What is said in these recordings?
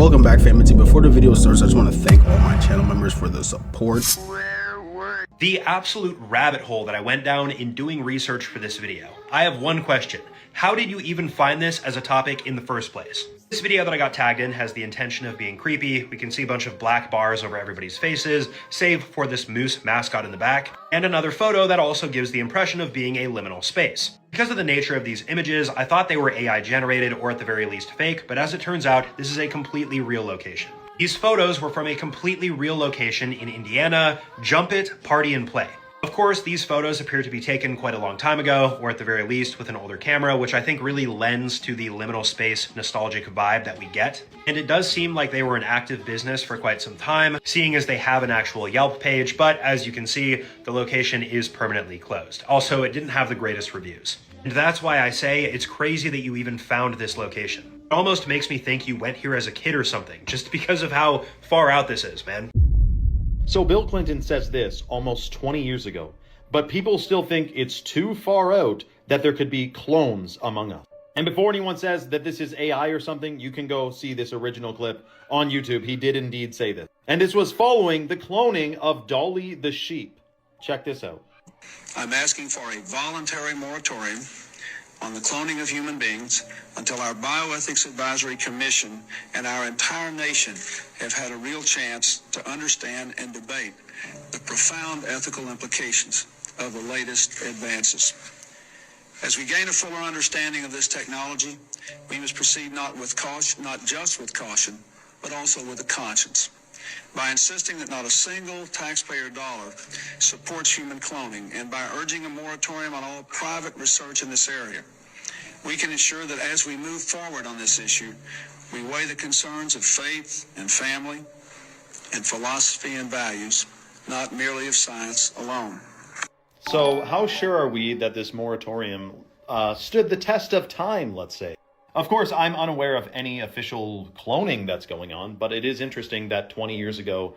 Welcome back, family. Before the video starts, I just want to thank all my channel members for the support. The absolute rabbit hole that I went down in doing research for this video. I have one question. How did you even find this as a topic in the first place? This video that I got tagged in has the intention of being creepy. We can see a bunch of black bars over everybody's faces, save for this moose mascot in the back, and another photo that also gives the impression of being a liminal space. Because of the nature of these images, I thought they were AI generated or at the very least fake, but as it turns out, this is a completely real location. These photos were from a completely real location in Indiana. Jump it, party and play. Of course, these photos appear to be taken quite a long time ago, or at the very least with an older camera, which I think really lends to the liminal space nostalgic vibe that we get. And it does seem like they were an active business for quite some time, seeing as they have an actual Yelp page, but as you can see, the location is permanently closed. Also, it didn't have the greatest reviews. And that's why I say it's crazy that you even found this location. It almost makes me think you went here as a kid or something, just because of how far out this is, man. So Bill Clinton says this almost 20 years ago, but people still think it's too far out that there could be clones among us. And before anyone says that this is AI or something, you can go see this original clip on YouTube. He did indeed say this. And this was following the cloning of Dolly the sheep. Check this out. I'm asking for a voluntary moratorium on the cloning of human beings until our Bioethics Advisory Commission and our entire nation have had a real chance to understand and debate the profound ethical implications of the latest advances. As we gain a fuller understanding of this technology, we must proceed not just with caution, but also with a conscience. By insisting that not a single taxpayer dollar supports human cloning, and by urging a moratorium on all private research in this area, we can ensure that as we move forward on this issue, we weigh the concerns of faith and family and philosophy and values, not merely of science alone. So how sure are we that this moratorium stood the test of time, let's say? Of course, I'm unaware of any official cloning that's going on, but it is interesting that 20 years ago,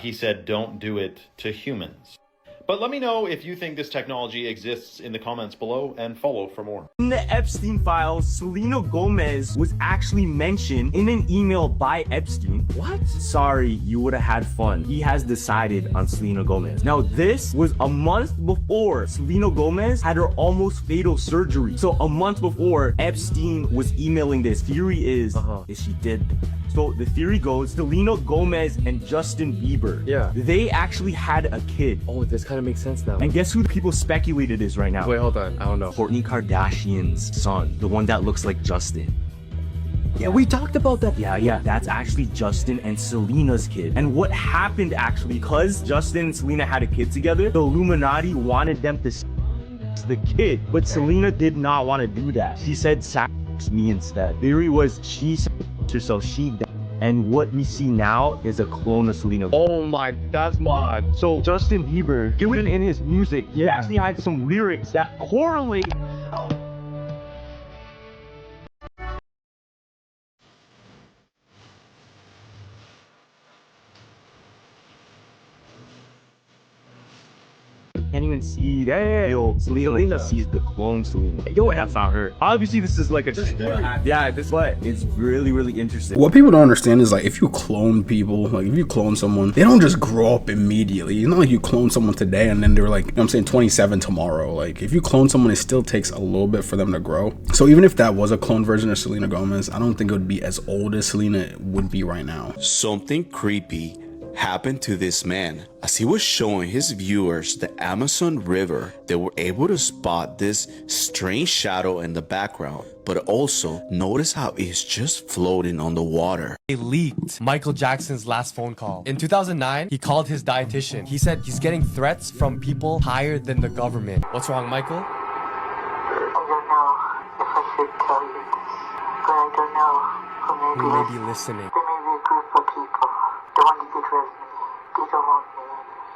he said, don't do it to humans. But let me know if you think this technology exists in the comments below, and follow for more. In the Epstein files, Selena Gomez was actually mentioned in an email by Epstein. What? Sorry, you would have had fun. He has decided on Selena Gomez. Now, this was a month before Selena Gomez had her almost fatal surgery. So a month before Epstein was emailing this, theory is she did. So the theory goes, Selena Gomez and Justin Bieber, they actually had a kid. Oh, this kind of makes sense now. And guess who the people speculated is right now? Wait, hold on. I don't know. Kourtney Kardashian's son, the one that looks like Justin. Yeah, we talked about that. Yeah, that's actually Justin and Selena's kid. And what happened actually, because Justin and Selena had a kid together, the Illuminati wanted them to the kid, but Selena did not want to do that. She said, "Sax me instead." Theory was she herself, she died. And what we see now is a clone of Selena. Oh my, that's mod. So Justin Bieber, even in his music, he actually had some lyrics that correlate. Can't even see that. Yo, Selena sees the clone Selena. Yo, that's not her. Obviously, this is like a but it's really, really interesting. What people don't understand is, like, if you clone people, like if you clone someone, they don't just grow up immediately. It's not like you clone someone today and then they're like, you know what I'm saying, 27 tomorrow. Like, if you clone someone, it still takes a little bit for them to grow. So even if that was a clone version of Selena Gomez, I don't think it would be as old as Selena would be right now. Something creepy happened to this man. As he was showing his viewers the Amazon River, they were able to spot this strange shadow in the background, but also notice how it's just floating on the water. They leaked Michael Jackson's last phone call. In 2009, he called his dietitian. He said he's getting threats from people higher than the government. What's wrong, Michael? I don't know if I should tell you this, but I don't know who may be listening. There may be a group of people that want to get rid of me. They don't want me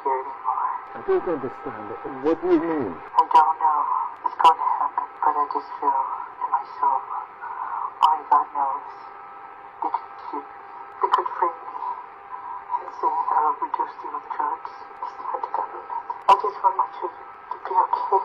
here anymore. I don't understand. What do you mean? I don't know. It's going to happen, but I just feel in my soul, only God knows, they could shoot me. They could frame me and say I overdosed you with drugs. It's not the government. I just want my children to be okay.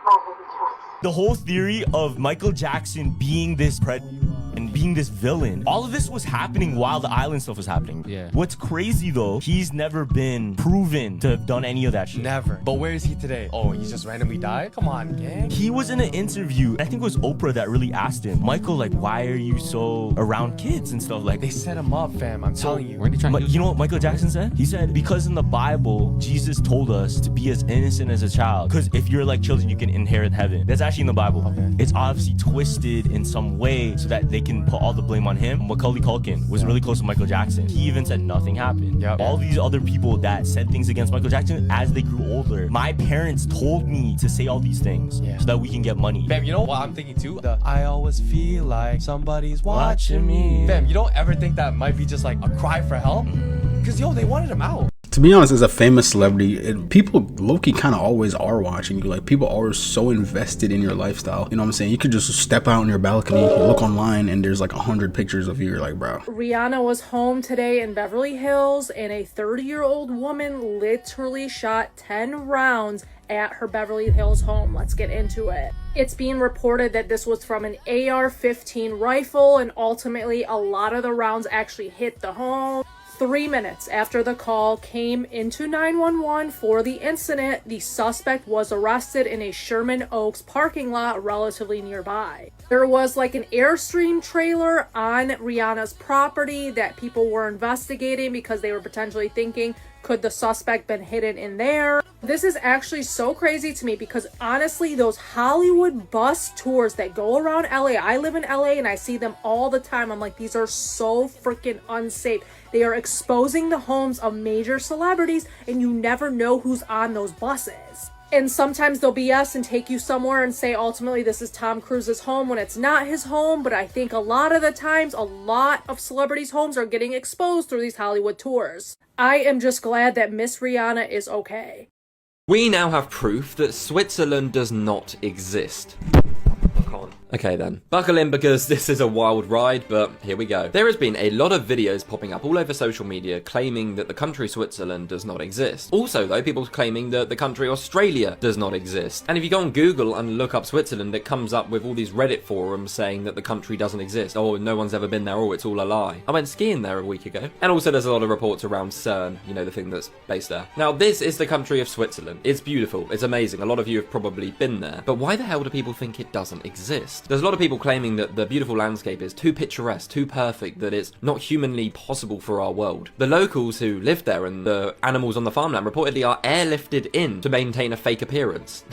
My angels. The whole theory of Michael Jackson being this predator and being this villain. All of this was happening while the island stuff was happening. Yeah. What's crazy though, he's never been proven to have done any of that shit. Never. But where is he today? Oh, he just randomly died? Come on, gang. He was in an interview, I think it was Oprah that really asked him, Michael, like, why are you so around kids and stuff? Like, They set him up, fam. I'm telling you. Weren't they trying to you know what Michael Jackson said? He said, because in the Bible, Jesus told us to be as innocent as a child. Because if you're like children, you can inherit heaven. That's actually in the Bible. Okay. It's obviously twisted in some way so that they can put all the blame on him. Macaulay Culkin was really close to Michael Jackson. He even said nothing happened. Yep. All these other people that said things against Michael Jackson as they grew older. My parents told me to say all these things so that we can get money. Fam, you know what I'm thinking too? I always feel like somebody's watching me. Fam, you don't ever think that might be just like a cry for help? Because, yo, they wanted him out. To be honest, as a famous celebrity, people low-key kind of always are watching you. Like, people are so invested in your lifestyle. You know what I'm saying? You could just step out on your balcony, you look online, and there's like 100 pictures of you. You're like, bro. Rihanna was home today in Beverly Hills, and a 30-year-old woman literally shot 10 rounds at her Beverly Hills home. Let's get into it. It's being reported that this was from an AR-15 rifle, and ultimately a lot of the rounds actually hit the home. 3 minutes after the call came into 911 for the incident, the suspect was arrested in a Sherman Oaks parking lot relatively nearby. There was like an Airstream trailer on Rihanna's property that people were investigating because they were potentially thinking, could the suspect been hidden in there? This is actually so crazy to me because honestly, those Hollywood bus tours that go around LA, I live in LA and I see them all the time. I'm like, these are so freaking unsafe. They are exposing the homes of major celebrities and you never know who's on those buses. And sometimes they'll BS and take you somewhere and say, ultimately, this is Tom Cruise's home when it's not his home. But I think a lot of the times, a lot of celebrities' homes are getting exposed through these Hollywood tours. I am just glad that Miss Rihanna is okay. We now have proof that Switzerland does not exist. Okay then, buckle in because this is a wild ride, but here we go. There has been a lot of videos popping up all over social media claiming that the country Switzerland does not exist. Also though, people claiming that the country Australia does not exist. And if you go on Google and look up Switzerland, it comes up with all these Reddit forums saying that the country doesn't exist. Oh, no one's ever been there, oh, it's all a lie. I went skiing there a week ago. And also there's a lot of reports around CERN, you know, the thing that's based there. Now this is the country of Switzerland. It's beautiful, it's amazing, a lot of you have probably been there. But why the hell do people think it doesn't exist? There's a lot of people claiming that the beautiful landscape is too picturesque, too perfect, that it's not humanly possible for our world. The locals who live there and the animals on the farmland reportedly are airlifted in to maintain a fake appearance.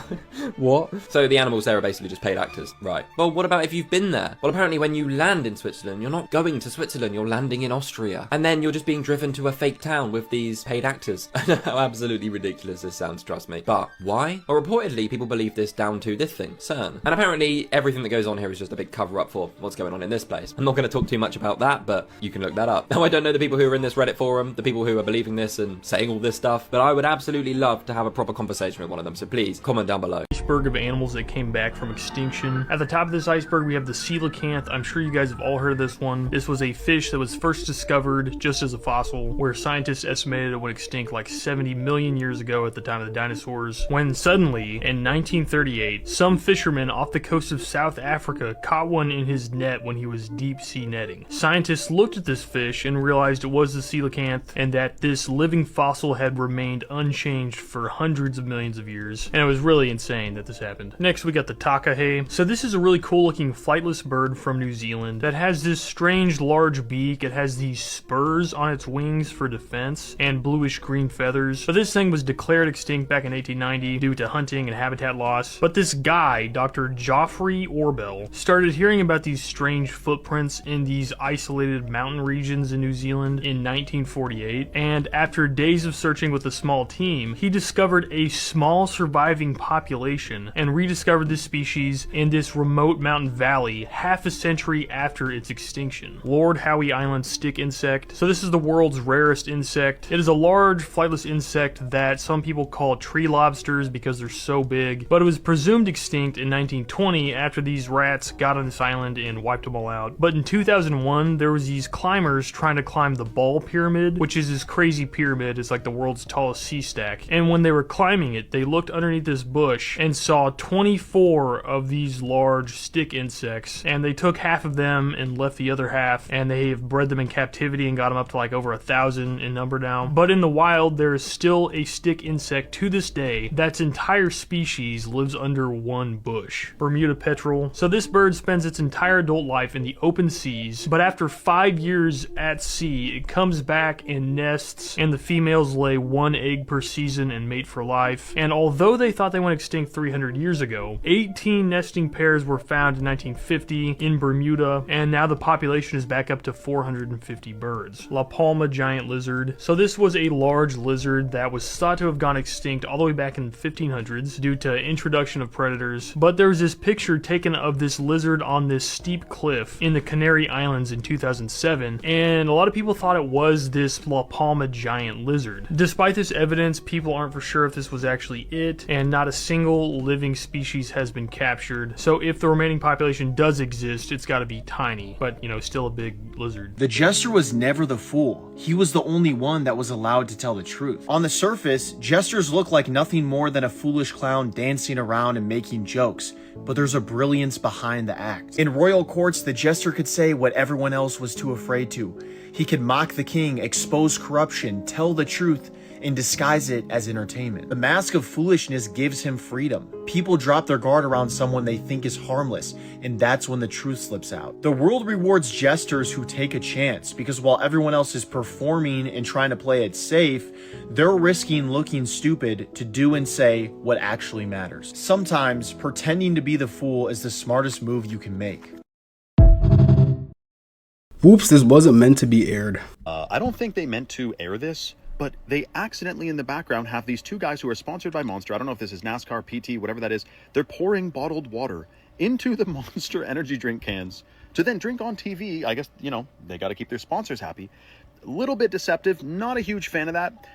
What? So the animals there are basically just paid actors. Right. Well, what about if you've been there? Well, apparently when you land in Switzerland, you're not going to Switzerland, you're landing in Austria. And then you're just being driven to a fake town with these paid actors. I know how absolutely ridiculous this sounds, trust me. But why? Well, reportedly people believe this down to this thing, CERN. And apparently everything that goes on here is just a big cover up for what's going on in this place. I'm not going to talk too much about that, but you can look that up. Now, I don't know the people who are in this Reddit forum, the people who are believing this and saying all this stuff, but I would absolutely love to have a proper conversation with one of them, so please comment down below. Iceberg of animals that came back from extinction. At the top of this iceberg, we have the coelacanth. I'm sure you guys have all heard of this one. This was a fish that was first discovered just as a fossil, where scientists estimated it went extinct like 70 million years ago at the time of the dinosaurs, when suddenly, in 1938, some fisherman off the coast of South Africa caught one in his net when he was deep sea netting. Scientists looked at this fish and realized it was the coelacanth and that this living fossil had remained unchanged for hundreds of millions of years. And it was really insane that this happened. Next we got the takahe. So this is a really cool looking flightless bird from New Zealand that has this strange large beak. It has these spurs on its wings for defense and bluish green feathers. But this thing was declared extinct back in 1890 due to hunting and habitat loss. But this guy, Dr. Geoffrey Orbell, started hearing about these strange footprints in these isolated mountain regions in New Zealand in 1948, and after days of searching with a small team, he discovered a small surviving population and rediscovered this species in this remote mountain valley half a century after its extinction. Lord Howe Island stick insect. So this is the world's rarest insect. It is a large flightless insect that some people call tree lobsters because they're so big, but it was presumed extinct in 1920 after these these rats got on this island and wiped them all out. But in 2001, there was these climbers trying to climb the Ball Pyramid, which is this crazy pyramid. It's like the world's tallest sea stack. And when they were climbing it, they looked underneath this bush and saw 24 of these large stick insects. And they took half of them and left the other half, and they have bred them in captivity and got them up to like over 1,000 in number now. But in the wild, there is still a stick insect to this day that's entire species lives under one bush. Bermuda petrel. So this bird spends its entire adult life in the open seas, but after 5 years at sea, it comes back and nests, and the females lay 1 egg per season and mate for life. And although they thought they went extinct 300 years ago, 18 nesting pairs were found in 1950 in Bermuda, and now the population is back up to 450 birds. La Palma giant lizard. So this was a large lizard that was thought to have gone extinct all the way back in the 1500s due to introduction of predators. But there was this picture taken of this lizard on this steep cliff in the Canary Islands in 2007, and a lot of people thought it was this La Palma giant lizard. Despite this evidence, people aren't for sure if this was actually it, and not a single living species has been captured. So if the remaining population does exist, it's got to be tiny, but you know, still a big lizard. The jester was never the fool. He was the only one that was allowed to tell the truth. On the surface, jesters look like nothing more than a foolish clown dancing around and making jokes, but there's a brilliance behind the act. In royal courts, the jester could say what everyone else was too afraid to. He could mock the king, expose corruption, tell the truth, and disguise it as entertainment. The mask of foolishness gives him freedom. People drop their guard around someone they think is harmless, and that's when the truth slips out. The world rewards jesters who take a chance, because while everyone else is performing and trying to play it safe, they're risking looking stupid to do and say what actually matters. Sometimes, pretending to be the fool is the smartest move you can make. Whoops, this wasn't meant to be aired. I don't think they meant to air this, but they accidentally in the background have these two guys who are sponsored by Monster. I don't know if this is NASCAR, PT, whatever that is. They're pouring bottled water into the Monster energy drink cans to then drink on TV. I guess, you know, they got to keep their sponsors happy. A little bit deceptive, not a huge fan of that,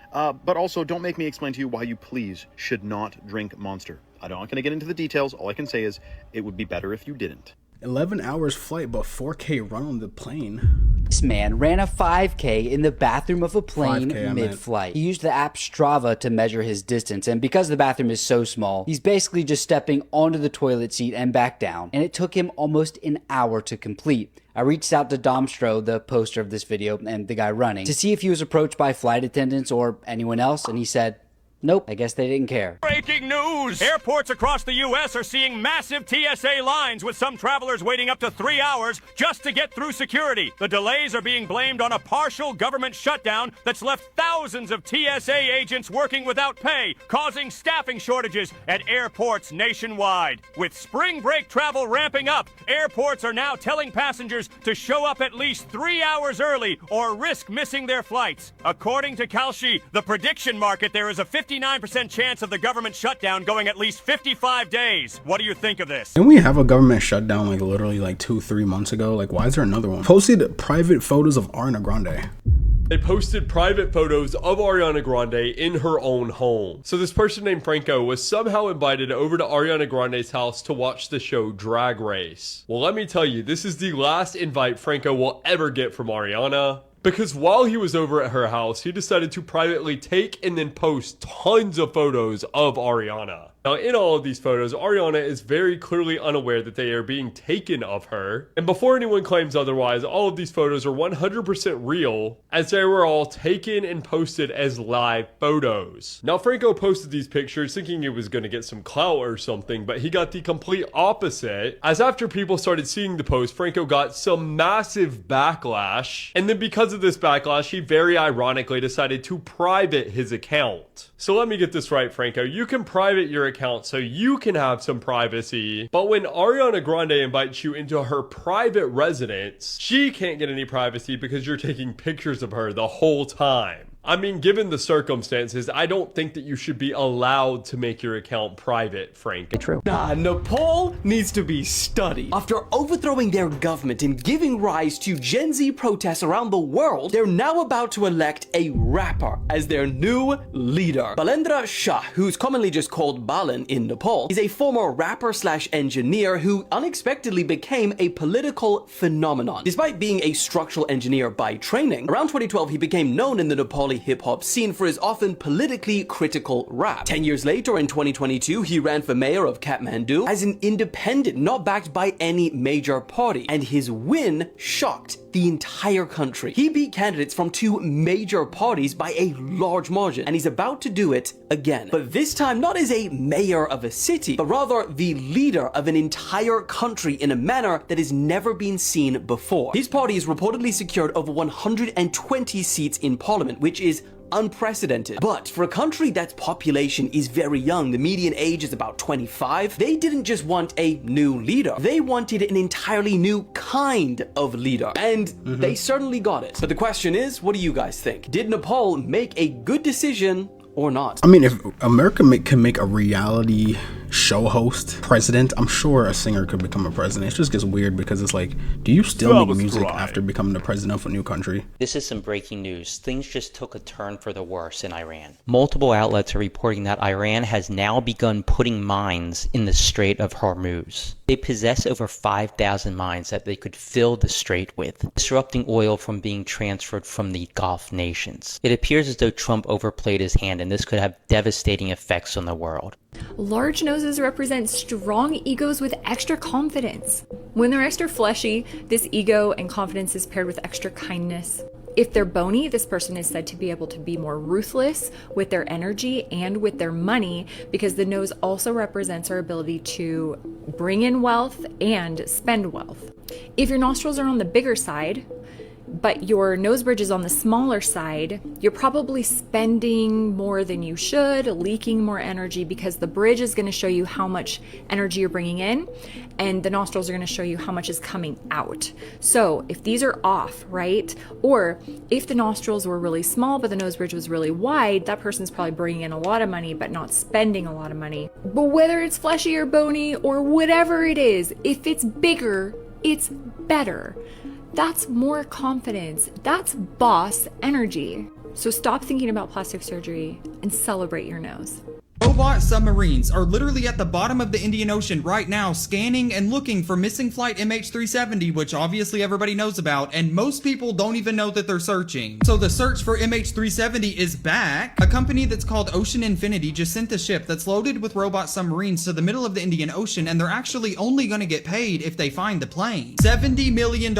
but also don't make me explain to you why you please should not drink Monster. I'm not going to get into the details. All I can say is it would be better if you didn't. 11 hours flight, but 4K run on the plane. This man ran a 5K in the bathroom of a plane mid-flight. He used the app Strava to measure his distance, and because the bathroom is so small, he's basically just stepping onto the toilet seat and back down, and it took him almost an hour to complete. I reached out to Domstro, the poster of this video, and the guy running, to see if he was approached by flight attendants or anyone else, and he said, nope, I guess they didn't care. Breaking news! Airports across the U.S. are seeing massive TSA lines, with some travelers waiting up to 3 hours just to get through security. The delays are being blamed on a partial government shutdown that's left thousands of TSA agents working without pay, causing staffing shortages at airports nationwide. With spring break travel ramping up, airports are now telling passengers to show up at least 3 hours early or risk missing their flights. According to Kalshi, the prediction market, there is a 59% chance of the government shutdown going at least 55 days. What do you think of this? Didn't we have a government shutdown like literally like 2-3 months ago? Like, why is there another one? Posted private photos of Ariana Grande. They posted private photos of Ariana Grande in her own home. So this person named Franco was somehow invited over to Ariana Grande's house to watch the show Drag Race. Well, let me tell you, this is the last invite Franco will ever get from Ariana. Because while he was over at her house, he decided to privately take and then post tons of photos of Ariana. Now, in all of these photos, Ariana is very clearly unaware that they are being taken of her. And before anyone claims otherwise, all of these photos are 100% real, as they were all taken and posted as live photos. Now, Franco posted these pictures thinking he was going to get some clout or something, but he got the complete opposite, as after people started seeing the post, Franco got some massive backlash. And then because of this backlash, he very ironically decided to private his account. So let me get this right, Franco. You can private your account so you can have some privacy, but when Ariana Grande invites you into her private residence, she can't get any privacy because you're taking pictures of her the whole time. I mean, given the circumstances, I don't think that you should be allowed to make your account private, Frank. True. Nah, Nepal needs to be studied. After overthrowing their government and giving rise to Gen Z protests around the world, they're now about to elect a rapper as their new leader. Balendra Shah, who's commonly just called Balan in Nepal, is a former rapper slash engineer who unexpectedly became a political phenomenon. Despite being a structural engineer by training, around 2012 he became known in the Nepali hip-hop scene for his often politically critical rap. 10 years later, in 2022, he ran for mayor of Kathmandu as an independent, not backed by any major party, and his win shocked the entire country. He beat candidates from 2 major parties by a large margin, and he's about to do it again. But this time not as a mayor of a city, but rather the leader of an entire country in a manner that has never been seen before. His party has reportedly secured over 120 seats in parliament, which is unprecedented. But for a country that's population is very young, the median age is about 25, they didn't just want a new leader. They wanted an entirely new kind of leader. And they certainly got it. But the question is, what do you guys think? Did Nepal make a good decision or not? I mean, if America can make a reality show host president, I'm sure a singer could become a president. It just gets weird because it's like, do you still make music after becoming the president of a new country? This is some breaking news. Things just took a turn for the worse in Iran. Multiple outlets are reporting that Iran has now begun putting mines in the Strait of Hormuz. They possess over 5,000 mines that they could fill the strait with, disrupting oil from being transferred from the Gulf nations. It appears as though Trump overplayed his hand, and this could have devastating effects on the world. Large noses represent strong egos with extra confidence. When they're extra fleshy, this ego and confidence is paired with extra kindness. If they're bony, this person is said to be able to be more ruthless with their energy and with their money, because the nose also represents our ability to bring in wealth and spend wealth. If your nostrils are on the bigger side, but your nose bridge is on the smaller side, you're probably spending more than you should, leaking more energy, because the bridge is going to show you how much energy you're bringing in, and the nostrils are going to show you how much is coming out. So if these are off, right? Or if the nostrils were really small, but the nose bridge was really wide, that person's probably bringing in a lot of money, but not spending a lot of money. But whether it's fleshy or bony or whatever it is, if it's bigger, it's better. That's more confidence. That's boss energy. So stop thinking about plastic surgery and celebrate your nose. Robot submarines are literally at the bottom of the Indian Ocean right now, scanning and looking for missing flight MH370, which obviously everybody knows about, and most people don't even know that they're searching. So the search for MH370 is back. A company that's called Ocean Infinity just sent a ship that's loaded with robot submarines to the middle of the Indian Ocean, and they're actually only going to get paid if they find the plane. $70 million.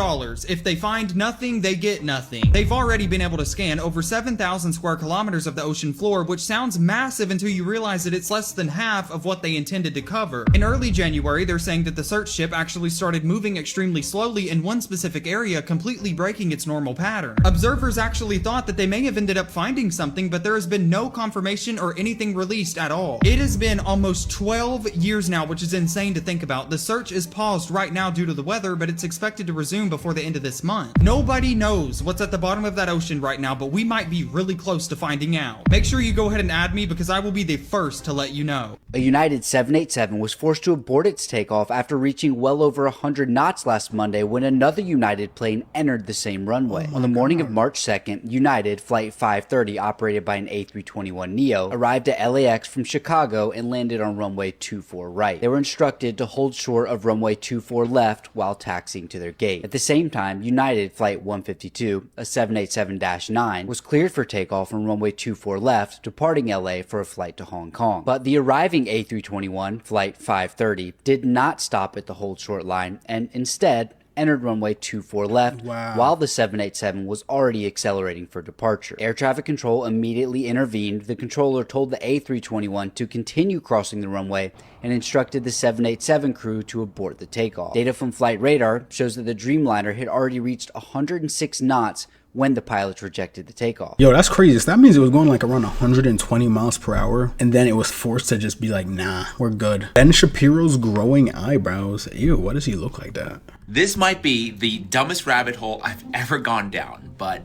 If they find nothing, they get nothing. They've already been able to scan over 7,000 square kilometers of the ocean floor, which sounds massive until you realize that it's less than half of what they intended to cover. In early January, they're saying that the search ship actually started moving extremely slowly in one specific area, completely breaking its normal pattern. Observers actually thought that they may have ended up finding something, but there has been no confirmation or anything released at all. It has been almost 12 years now, which is insane to think about. The search is paused right now due to the weather, but it's expected to resume before the end of this month. Nobody knows what's at the bottom of that ocean right now, but we might be really close to finding out. Make sure you go ahead and add me, because I will be the first to let you know. A United 787 was forced to abort its takeoff after reaching well over 100 knots last Monday when another United plane entered the same runway. On the morning of March 2nd, United Flight 530, operated by an A321neo, arrived at LAX from Chicago and landed on runway 24 right. They were instructed to hold short of runway 24 left while taxiing to their gate. At the same time, United Flight 152, a 787-9, was cleared for takeoff on runway 24 left, departing LA for a flight to Hong Kong. But the arriving A321, Flight 530, did not stop at the hold short line and instead entered runway 24 left while the 787 was already accelerating for departure. Air traffic control immediately intervened. The controller told the A321 to continue crossing the runway and instructed the 787 crew to abort the takeoff. Data from flight radar shows that the Dreamliner had already reached 106 knots when the pilots rejected the takeoff. Yo, that's crazy. So that means it was going like around 120 miles per hour, and then it was forced to just be like, nah, we're good. Ben Shapiro's growing eyebrows. Ew, why does he look like that? This might be the dumbest rabbit hole I've ever gone down, but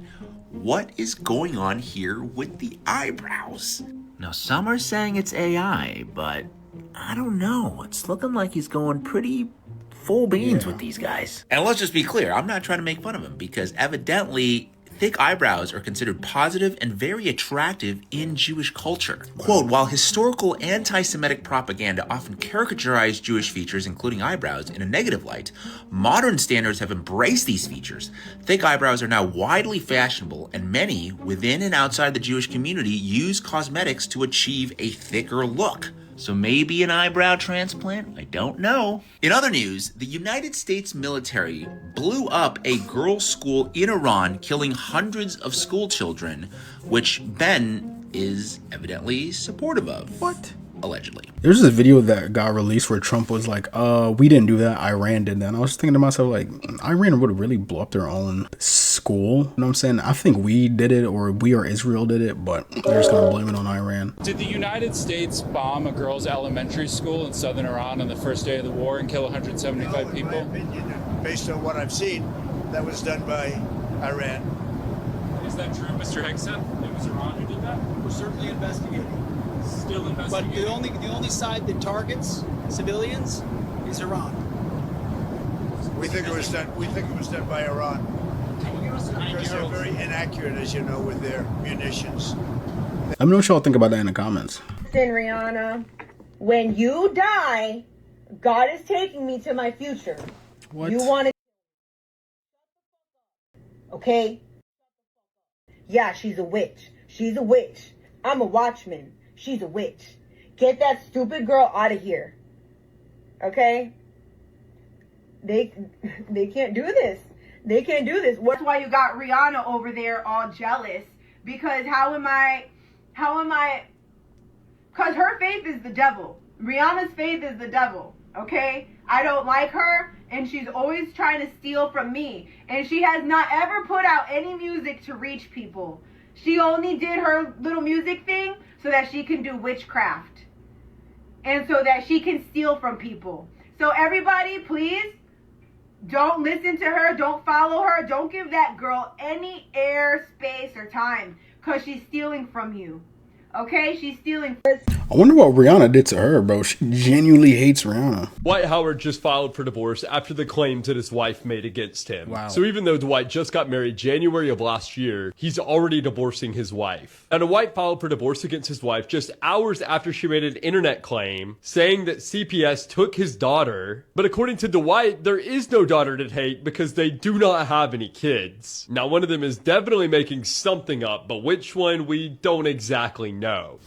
what is going on here with the eyebrows? Now, some are saying it's AI, but I don't know. It's looking like he's going pretty full beans with these guys. And let's just be clear, I'm not trying to make fun of him, because evidently thick eyebrows are considered positive and very attractive in Jewish culture. Quote, while historical anti-Semitic propaganda often caricaturized Jewish features, including eyebrows, in a negative light, modern standards have embraced these features. Thick eyebrows are now widely fashionable, and many, within and outside the Jewish community, use cosmetics to achieve a thicker look. So maybe an eyebrow transplant? I don't know. In other news, the United States military blew up a girls' school in Iran, killing hundreds of school children, which Ben is evidently supportive of. What? Allegedly. There's this video that got released where Trump was like, we didn't do that, Iran did that. And I was just thinking to myself, like, Iran would really blow up their own school. You know what I'm saying? I think we did it, or we or Israel did it, but they're just gonna blame it on Iran. Did the United States bomb a girls' elementary school in southern Iran on the first day of the war and kill 175 people? In my opinion, based on what I've seen, that was done by Iran. Is that true, Mr. Hickson? It was Iran who did that? We're certainly investigating. Still investigating. But the only side that targets civilians is Iran. We think it was done. We think it was done by Iran. Can you give us an idea? Because they're very inaccurate, as you know, with their munitions. Let me know what y'all think about that in the comments. Listen, Rihanna, when you die, God is taking me to my future. What? You want to? Okay. Yeah, she's a witch. She's a witch. I'm a watchman. She's a witch. Get that stupid girl out of here. Okay? They can't do this. They can't do this. That's why you got Rihanna over there all jealous. Because how am I, because her faith is the devil. Rihanna's faith is the devil. Okay? I don't like her, and she's always trying to steal from me. And she has not ever put out any music to reach people. She only did her little music thing so that she can do witchcraft. And so that she can steal from people. So everybody, please, don't listen to her. Don't follow her. Don't give that girl any air, space, or time. Because she's stealing from you. Okay? She's stealing. I wonder what Rihanna did to her, bro. She genuinely hates Rihanna. Dwight Howard just filed for divorce after the claims that his wife made against him. Wow. So even though Dwight just got married January of last year, he's already divorcing his wife. Now, Dwight filed for divorce against his wife just hours after she made an internet claim saying that CPS took his daughter. But according to Dwight, there is no daughter to take because they do not have any kids. Now, one of them is definitely making something up, but which one we don't exactly know.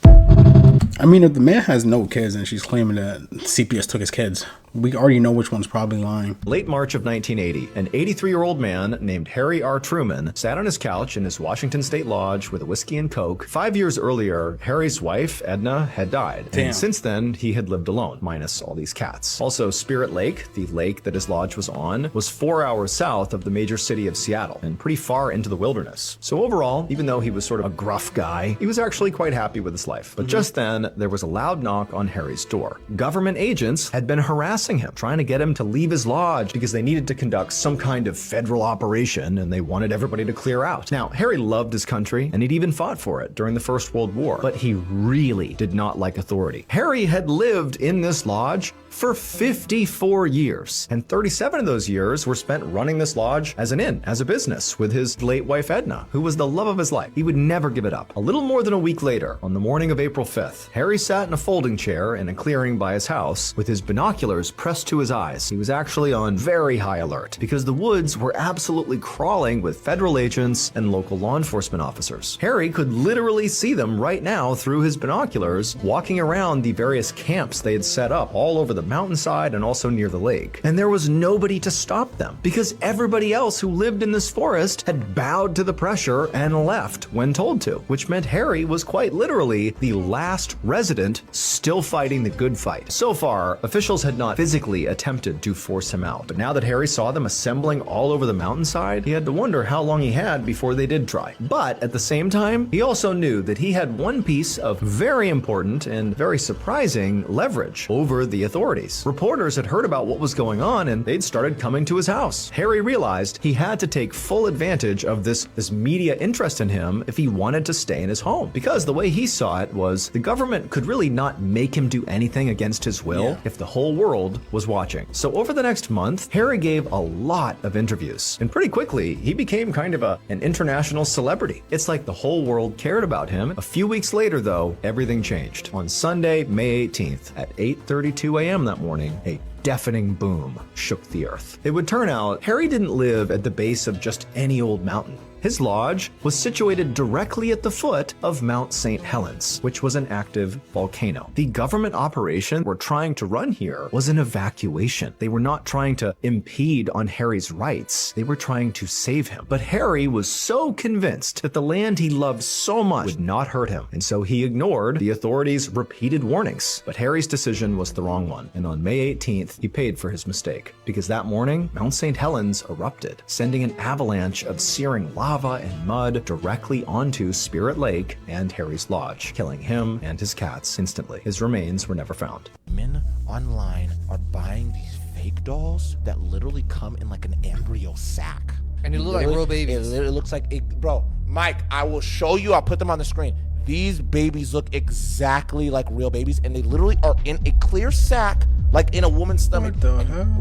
I mean, if the man has no kids and she's claiming that CPS took his kids, we already know which one's probably lying. Late March of 1980, an 83-year-old man named Harry R. Truman sat on his couch in his Washington State Lodge with a whiskey and Coke. 5 years earlier, Harry's wife, Edna, had died. Damn. And since then, he had lived alone, minus all these cats. Also, Spirit Lake, the lake that his lodge was on, was 4 hours south of the major city of Seattle and pretty far into the wilderness. So overall, even though he was sort of a gruff guy, he was actually quite happy with his life. But just then, there was a loud knock on Harry's door. Government agents had been harassing him, trying to get him to leave his lodge because they needed to conduct some kind of federal operation and they wanted everybody to clear out. Now, Harry loved his country and he'd even fought for it during the First World War, but he really did not like authority. Harry had lived in this lodge for 54 years, and 37 of those years were spent running this lodge as an inn, as a business, with his late wife Edna, who was the love of his life. He would never give it up. A little more than a week later, on the morning of April 5th, Harry sat in a folding chair in a clearing by his house with his binoculars pressed to his eyes. He was actually on very high alert because the woods were absolutely crawling with federal agents and local law enforcement officers. Harry could literally see them right now through his binoculars, walking around the various camps they had set up all over the mountainside and also near the lake. And there was nobody to stop them because everybody else who lived in this forest had bowed to the pressure and left when told to, which meant Harry was quite literally the last resident still fighting the good fight. So far, officials had not physically attempted to force him out. But now that Harry saw them assembling all over the mountainside, he had to wonder how long he had before they did try. But at the same time, he also knew that he had one piece of very important and very surprising leverage over the authorities. Reporters had heard about what was going on and they'd started coming to his house. Harry realized he had to take full advantage of this media interest in him if he wanted to stay in his home. Because the way he saw it was the government could really not make him do anything against his will if the whole world was watching. So over the next month, Harry gave a lot of interviews. And pretty quickly, he became kind of an international celebrity. It's like the whole world cared about him. A few weeks later, though, everything changed. On Sunday, May 18th, at 8:32 a.m. that morning, a deafening boom shook the earth. It would turn out Harry didn't live at the base of just any old mountain. His lodge was situated directly at the foot of Mount St. Helens, which was an active volcano. The government operation we're trying to run here was an evacuation. They were not trying to impede on Harry's rights. They were trying to save him. But Harry was so convinced that the land he loved so much would not hurt him, and so he ignored the authorities' repeated warnings. But Harry's decision was the wrong one, and on May 18th, he paid for his mistake. Because that morning, Mount St. Helens erupted, sending an avalanche of searing lava and mud directly onto Spirit Lake and Harry's lodge, killing him and his cats instantly. His remains were never found. Men online are buying these fake dolls that literally come in like an embryo sack. And it looks like real babies. It literally looks like it, bro. Mike, I will show you. I'll put them on the screen. These babies look exactly like real babies, and they literally are in a clear sack, like in a woman's stomach.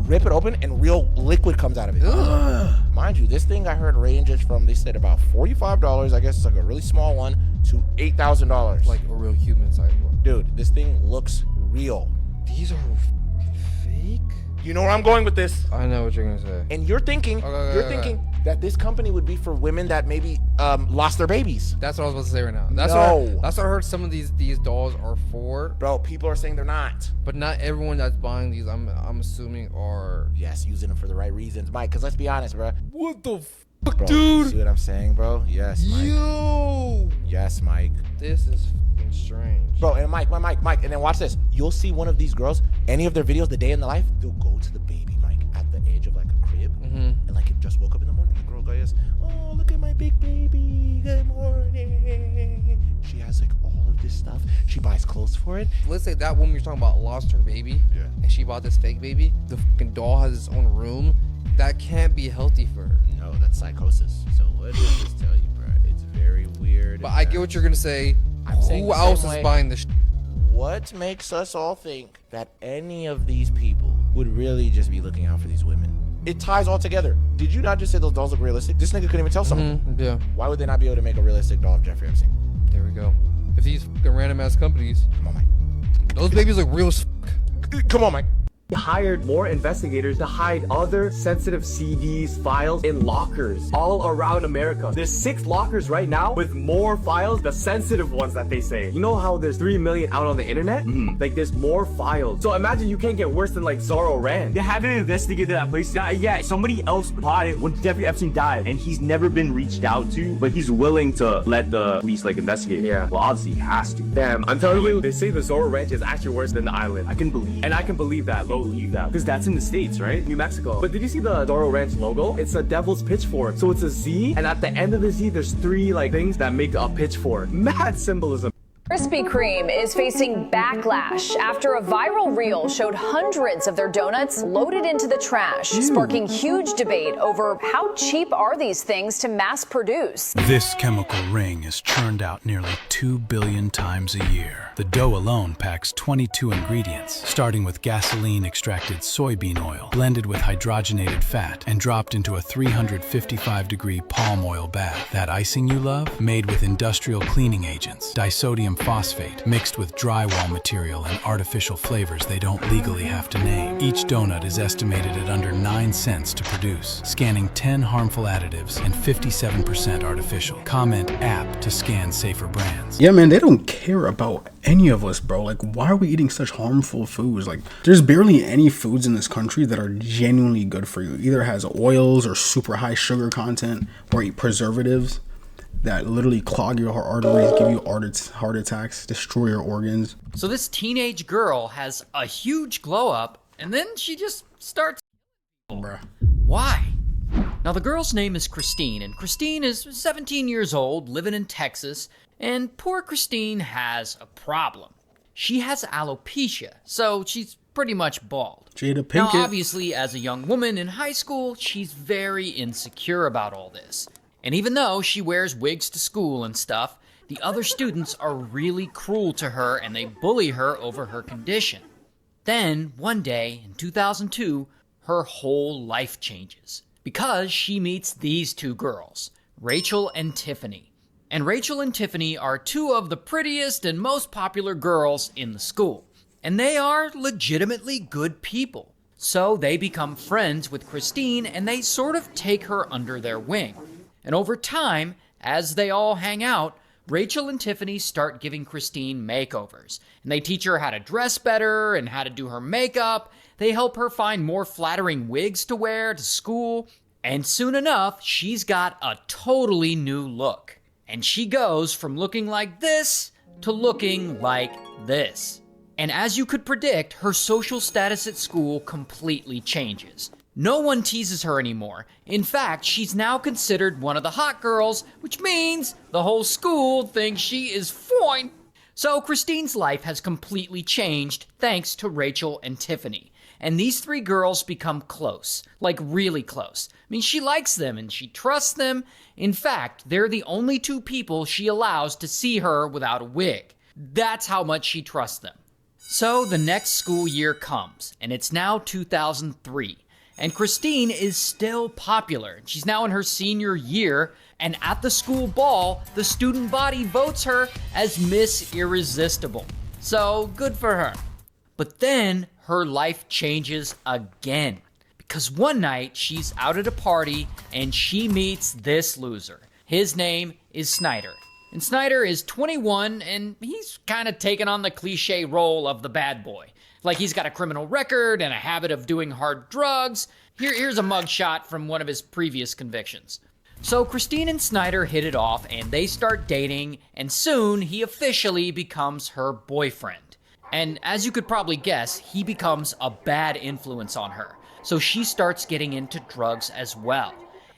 Rip it open, and real liquid comes out of it. Mind you, this thing I heard ranges from, they said about $45, I guess it's like a really small one, to $8,000. Like a real human size one. Dude, this thing looks real. These are fake? You know where I'm going with this. I know what you're gonna say. And you're thinking, that this company would be for women that maybe lost their babies. That's what I was about to say right now. That's what I heard some of these dolls are for. Bro, people are saying they're not. But not everyone that's buying these, I'm assuming, are... Yes, using them for the right reasons. Mike, because let's be honest, bro. What the fuck, bro, dude? See what I'm saying, bro? Yes, Mike. Yo! Yes, Mike. This is fucking strange. Bro, and Mike, and then watch this. You'll see one of these girls, any of their videos, the day in the life, they'll go to the baby, Mike, at the edge of like a crib, and like it just woke up in the morning. The girl goes, oh, look at my big baby, good morning. She has like all of this stuff. She buys clothes for it. Let's say that woman you're talking about lost her baby, and she bought this fake baby. The fucking doll has its own room. That can't be healthy for her. No, that's psychosis. So what does this tell you, bro? It's very weird. But I get what you're gonna say. Who else is buying this? What makes us all think that any of these people would really just be looking out for these women? It ties all together. Did you not just say those dolls look realistic? This nigga couldn't even tell someone. Yeah. Why would they not be able to make a realistic doll of Jeffrey Epstein? There we go. If these fucking random ass companies, come on, Mike. Those babies look real as fuck. Come on, Mike. Hired more investigators to hide other sensitive CDs, files in lockers all around America. There's 6 lockers right now with more files, the sensitive ones that they say. You know how there's 3 million out on the internet? Like there's more files. So imagine you can't get worse than like Zorro Rand. They haven't investigated that place. Yeah, somebody else bought it when Jeffrey Epstein died, and he's never been reached out to, but he's willing to let the police like investigate. Yeah. Well, obviously he has to. Damn, I'm telling you, they say the Zorro Ranch is actually worse than the island. I can believe that. Believe that because that's in the States, right? New Mexico. But did you see the Zorro Ranch logo? It's a devil's pitchfork. So it's a Z, and at the end of the Z, there's 3 like things that make a pitchfork. Mad symbolism. Krispy Kreme is facing backlash after a viral reel showed hundreds of their donuts loaded into the trash, sparking huge debate over how cheap are these things to mass produce. This chemical ring is churned out nearly 2 billion times a year. The dough alone packs 22 ingredients, starting with gasoline-extracted soybean oil, blended with hydrogenated fat, and dropped into a 355-degree palm oil bath. That icing you love? Made with industrial cleaning agents, disodium phosphate, mixed with drywall material and artificial flavors they don't legally have to name. Each donut is estimated at under 9 cents to produce, scanning 10 harmful additives and 57% artificial. Comment app to scan safer brands. Yeah, man, they don't care about any of us, bro. Like, why are we eating such harmful foods? Like, there's barely any foods in this country that are genuinely good for you. Either has oils or super high sugar content or eat preservatives that literally clog your arteries, give you heart attacks, destroy your organs. So this teenage girl has a huge glow up and then she just starts. Bruh. Why? Now, the girl's name is Christine, and Christine is 17 years old, living in Texas, and poor Christine has a problem. She has alopecia, so she's pretty much bald. Jada Pinkett. Now, obviously, as a young woman in high school, she's very insecure about all this. And even though she wears wigs to school and stuff, the other students are really cruel to her and they bully her over her condition. Then, one day in 2002, her whole life changes because she meets these two girls, Rachel and Tiffany. And Rachel and Tiffany are two of the prettiest and most popular girls in the school. And they are legitimately good people. So they become friends with Christine and they sort of take her under their wing. And over time, as they all hang out, Rachel and Tiffany start giving Christine makeovers. And they teach her how to dress better and how to do her makeup. They help her find more flattering wigs to wear to school. And soon enough, she's got a totally new look. And she goes from looking like this to looking like this. And as you could predict, her social status at school completely changes. No one teases her anymore. In fact, she's now considered one of the hot girls, which means the whole school thinks she is fine. So Christine's life has completely changed thanks to Rachel and Tiffany. And these three girls become close, like really close. I mean, she likes them and she trusts them. In fact, they're the only two people she allows to see her without a wig. That's how much she trusts them. So the next school year comes, and it's now 2003. And Christine is still popular. She's now in her senior year, and at the school ball, the student body votes her as Miss Irresistible. So good for her. But then her life changes again. Because one night, she's out at a party, and she meets this loser. His name is Snyder. And Snyder is 21, and he's kind of taken on the cliche role of the bad boy. Like he's got a criminal record and a habit of doing hard drugs. Here's a mugshot from one of his previous convictions. So Christine and Snyder hit it off, and they start dating, and soon he officially becomes her boyfriend. And as you could probably guess, he becomes a bad influence on her. So she starts getting into drugs as well.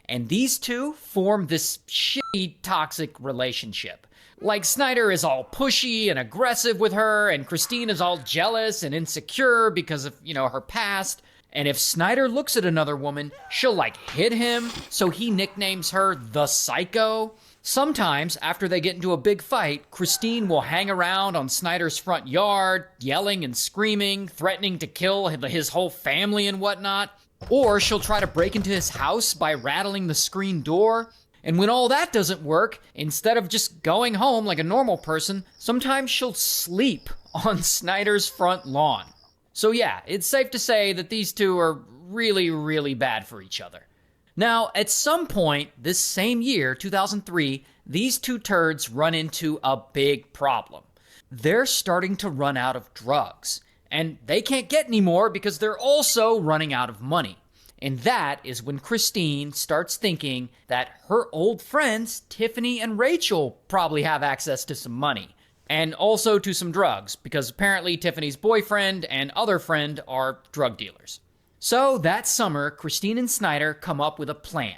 And these two form this shitty, toxic relationship. Like Snyder is all pushy and aggressive with her, and Christine is all jealous and insecure because of, her past. And if Snyder looks at another woman, she'll hit him, so he nicknames her the Psycho. Sometimes, after they get into a big fight, Christine will hang around on Snyder's front yard, yelling and screaming, threatening to kill his whole family and whatnot. Or she'll try to break into his house by rattling the screen door. And when all that doesn't work, instead of just going home like a normal person, sometimes she'll sleep on Snyder's front lawn. So yeah, it's safe to say that these two are really, really bad for each other. Now, at some point this same year, 2003, these two turds run into a big problem. They're starting to run out of drugs. And they can't get any more because they're also running out of money. And that is when Christine starts thinking that her old friends, Tiffany and Rachel, probably have access to some money. And also to some drugs, because apparently Tiffany's boyfriend and other friend are drug dealers. So that summer, Christine and Snyder come up with a plan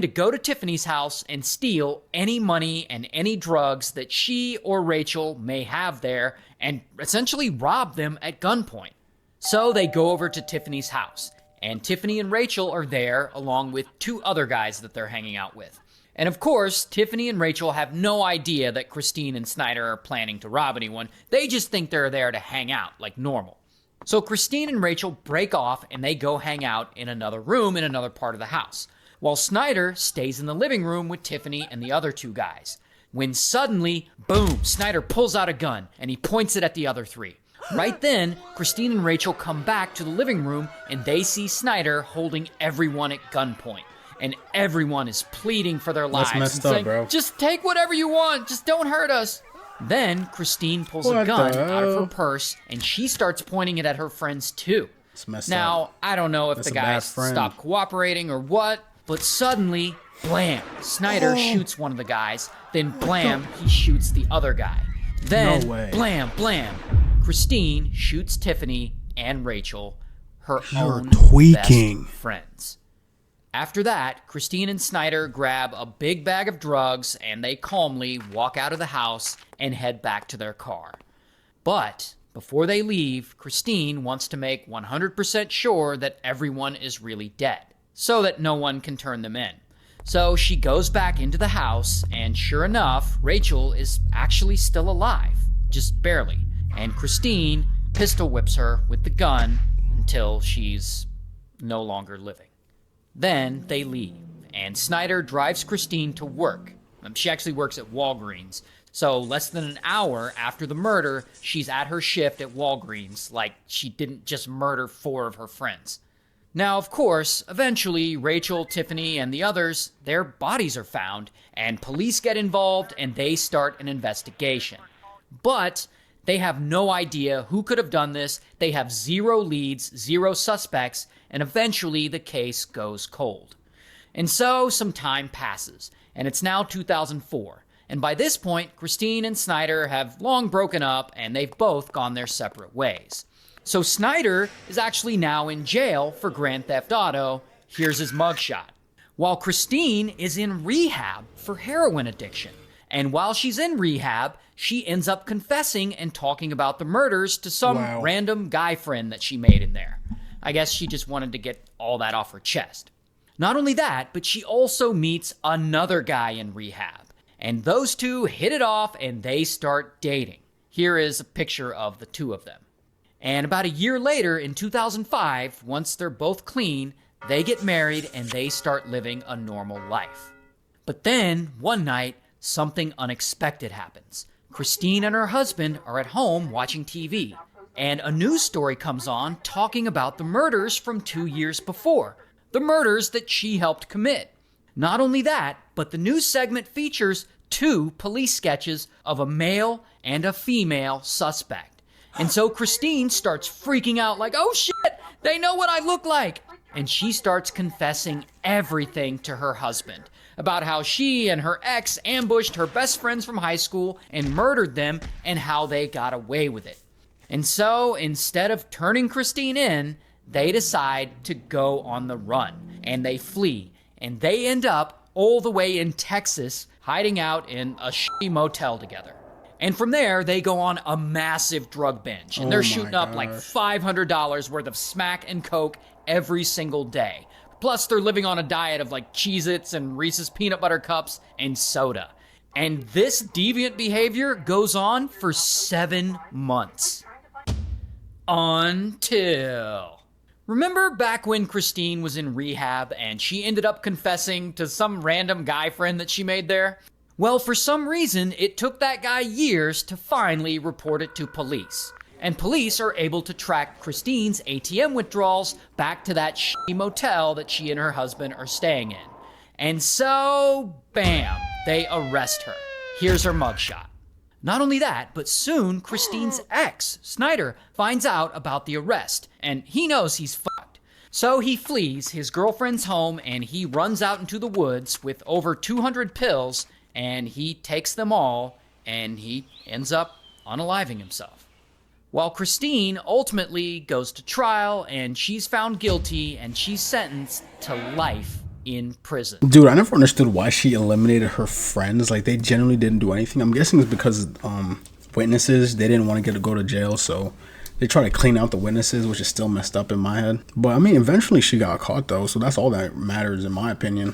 to go to Tiffany's house and steal any money and any drugs that she or Rachel may have there and essentially rob them at gunpoint. So they go over to Tiffany's house, and Tiffany and Rachel are there along with two other guys that they're hanging out with. And of course, Tiffany and Rachel have no idea that Christine and Snyder are planning to rob anyone. They just think they're there to hang out like normal. So Christine and Rachel break off and they go hang out in another room in another part of the house, while Snyder stays in the living room with Tiffany and the other two guys. When suddenly, boom, Snyder pulls out a gun and he points it at the other three. Right then, Christine and Rachel come back to the living room and they see Snyder holding everyone at gunpoint. And everyone is pleading for their lives. That's messed up, saying, bro. Just take whatever you want, just don't hurt us. Then Christine pulls a gun out of her purse and she starts pointing it at her friends too. Now, I don't know if the guys stopped cooperating or what, but suddenly, blam, Snyder shoots one of the guys, then blam, he shoots the other guy. Then, blam, blam, Christine shoots Tiffany and Rachel her You're own tweaking. best friends. After that, Christine and Snyder grab a big bag of drugs and they calmly walk out of the house and head back to their car. But before they leave, Christine wants to make 100% sure that everyone is really dead, so that no one can turn them in. So she goes back into the house, and sure enough, Rachel is actually still alive, just barely. And Christine pistol whips her with the gun until she's no longer living. Then they leave, and Snyder drives Christine to work. She actually works at Walgreens. So less than an hour after the murder, she's at her shift at Walgreens, like she didn't just murder 4 of her friends. Now, of course, eventually, Rachel, Tiffany, and the others, their bodies are found, and police get involved, and they start an investigation. But they have no idea who could have done this, they have 0 leads, 0 suspects, and eventually the case goes cold. And so some time passes, and it's now 2004. And by this point, Christine and Snyder have long broken up, and they've both gone their separate ways. So Snyder is actually now in jail for Grand Theft Auto. Here's his mugshot. While Christine is in rehab for heroin addiction. And while she's in rehab, she ends up confessing and talking about the murders to some random guy friend that she made in there. I guess she just wanted to get all that off her chest. Not only that, but she also meets another guy in rehab. And those two hit it off and they start dating. Here is a picture of the 2 of them. And about a year later, in 2005, once they're both clean, they get married and they start living a normal life. But then, one night, something unexpected happens. Christine and her husband are at home watching TV, and a news story comes on talking about the murders from 2 years before, the murders that she helped commit. Not only that, but the news segment features 2 police sketches of a male and a female suspect. And so Christine starts freaking out like, oh shit, they know what I look like. And she starts confessing everything to her husband about how she and her ex ambushed her best friends from high school and murdered them and how they got away with it. And so instead of turning Christine in, they decide to go on the run and they flee. And they end up all the way in Texas, hiding out in a shitty motel together. And from there, they go on a massive drug binge. And they're shooting up like $500 worth of smack and coke every single day. Plus, they're living on a diet of like Cheez-Its and Reese's peanut butter cups and soda. And this deviant behavior goes on for 7 months. Until... Remember back when Christine was in rehab and she ended up confessing to some random guy friend that she made there? Well, for some reason, it took that guy years to finally report it to police. And police are able to track Christine's ATM withdrawals back to that shitty motel that she and her husband are staying in. And so, bam, they arrest her. Here's her mugshot. Not only that, but soon Christine's ex, Snyder, finds out about the arrest, and he knows he's fucked. So he flees his girlfriend's home and he runs out into the woods with over 200 pills, and he takes them all, and he ends up unaliving himself. While Christine ultimately goes to trial, and she's found guilty, and she's sentenced to life in prison. Dude, I never understood why she eliminated her friends. Like, they generally didn't do anything. I'm guessing it's because witnesses, they didn't want to go to jail, so they try to clean out the witnesses, which is still messed up in my head. But I mean, eventually she got caught though, so that's all that matters in my opinion.